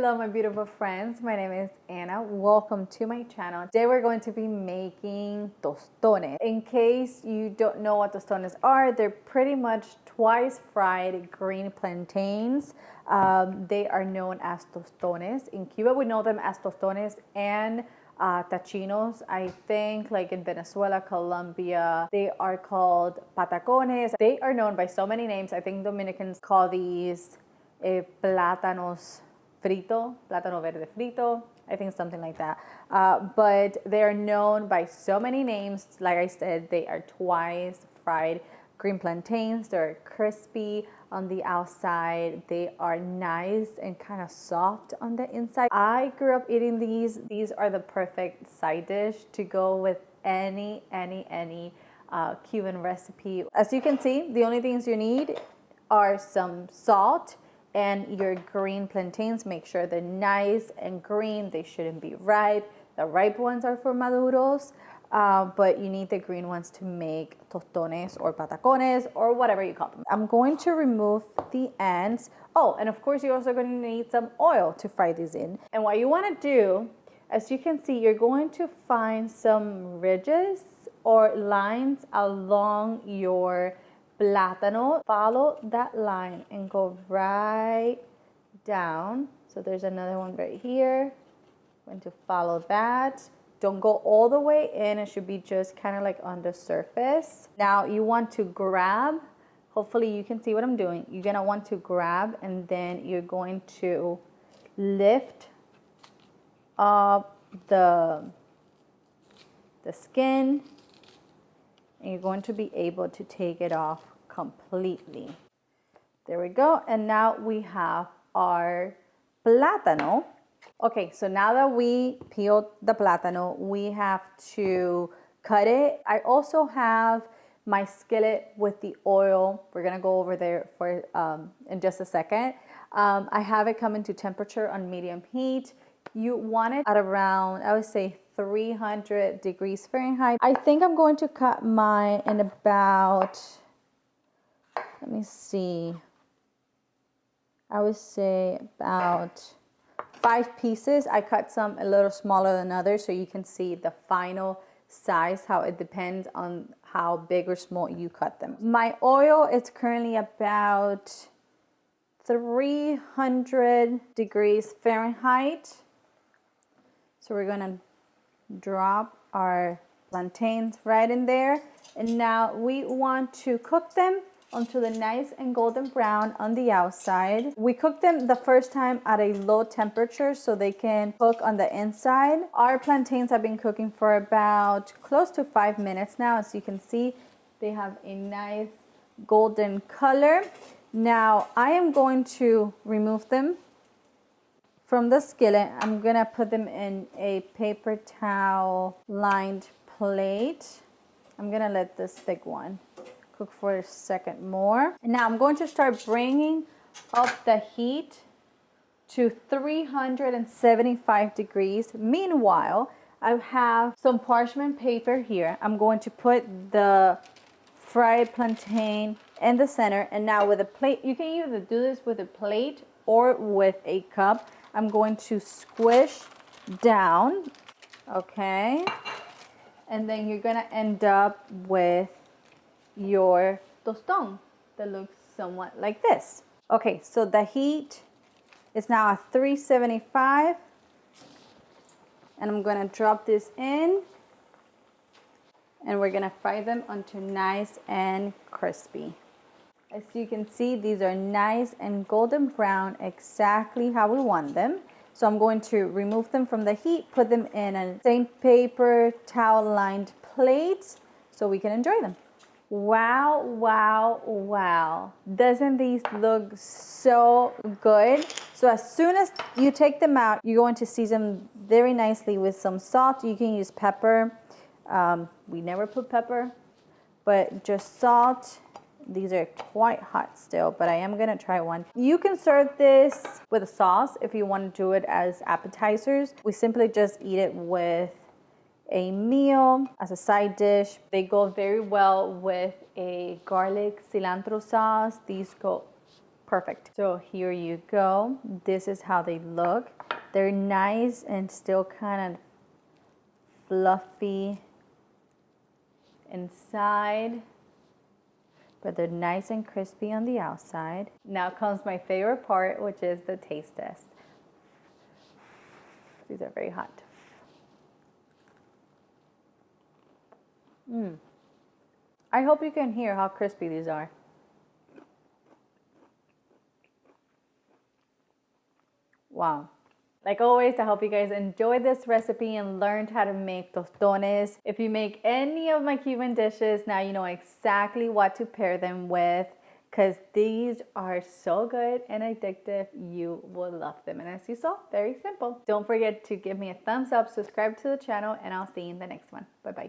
Hello my beautiful friends, my name is Anna. Welcome to my channel. Today we're going to be making tostones. In case you don't know what tostones are, they're pretty much twice fried green plantains. They are known as tostones. In Cuba we know them as tostones and tachinos. I think like in Venezuela, Colombia, they are called patacones. They are known by so many names. I think Dominicans call these plátanos frito, plátano verde frito, I think something like that. But they are known by so many names. Like I said, they are twice fried green plantains. They're crispy on the outside. They are nice and kind of soft on the inside. I grew up eating these. These are the perfect side dish to go with any Cuban recipe. As you can see, the only things you need are some salt and your green plantains. Make sure they're nice and green. They shouldn't be ripe. The ripe ones are for maduros, but you need the green ones to make tostones or patacones or whatever you call them. I'm going to remove the ends. Oh, and of course you're also going to need some oil to fry these in. And what you want to do, as you can see, you're going to find some ridges or lines along your plátano. Follow that line and go right down. So there's another one right here. I'm going to follow that. Don't go all the way in. It should be just kind of like on the surface. Now you want to grab, hopefully you can see what I'm doing. You're gonna want to grab and then you're going to lift up the skin, and you're going to be able to take it off completely. There we go. And now we have our plátano. Okay, so now that we peeled the plátano, we have to cut it. I also have my skillet with the oil. We're gonna go over there for in just a second. I have it coming to temperature on medium heat. You want it at around, I would say 300 degrees Fahrenheit. I think I'm going to cut mine in about, let me see, I would say about 5 pieces. I cut some a little smaller than others so you can see the final size, how it depends on how big or small you cut them. My oil is currently about 300 degrees Fahrenheit. So we're gonna drop our plantains right in there. And now we want to cook them until they're nice and golden brown on the outside. We cook them the first time at a low temperature so they can cook on the inside. Our plantains have been cooking for about close to 5 minutes now. As you can see, they have a nice golden color. Now I am going to remove them from the skillet. I'm gonna put them in a paper towel lined plate. I'm gonna let this thick one cook for a second more. And now I'm going to start bringing up the heat to 375 degrees. Meanwhile, I have some parchment paper here. I'm going to put the fried plantain in the center. And now with a plate, you can either do this with a plate or with a cup. I'm going to squish down, okay? And then you're gonna end up with your tostón that looks somewhat like this. Okay, so the heat is now at 375. And I'm gonna drop this in. And we're gonna fry them until nice and crispy. As you can see, these are nice and golden brown, exactly how we want them. So I'm going to remove them from the heat, put them in a same paper towel lined plate so we can enjoy them. Wow, wow, wow. Doesn't these look so good? So as soon as you take them out, you're going to season very nicely with some salt. You can use pepper. We never put pepper, but just salt. These are quite hot still, but I am gonna try one. You can serve this with a sauce if you want to do it as appetizers. We simply just eat it with a meal as a side dish. They go very well with a garlic cilantro sauce. These go Perfect. So here you go. This is how they look. They're nice and still kind of fluffy inside, but they're nice and crispy on the outside. Now comes my favorite part, which is the taste test. These are very hot. I hope you can hear how crispy these are. Wow. Like always, I hope you guys enjoyed this recipe and learned how to make tostones. If you make any of my Cuban dishes, now you know exactly what to pair them with, because these are so good and addictive. You will love them. And as you saw, very simple. Don't forget to give me a thumbs up, subscribe to the channel, and I'll see you in the next one. Bye-bye.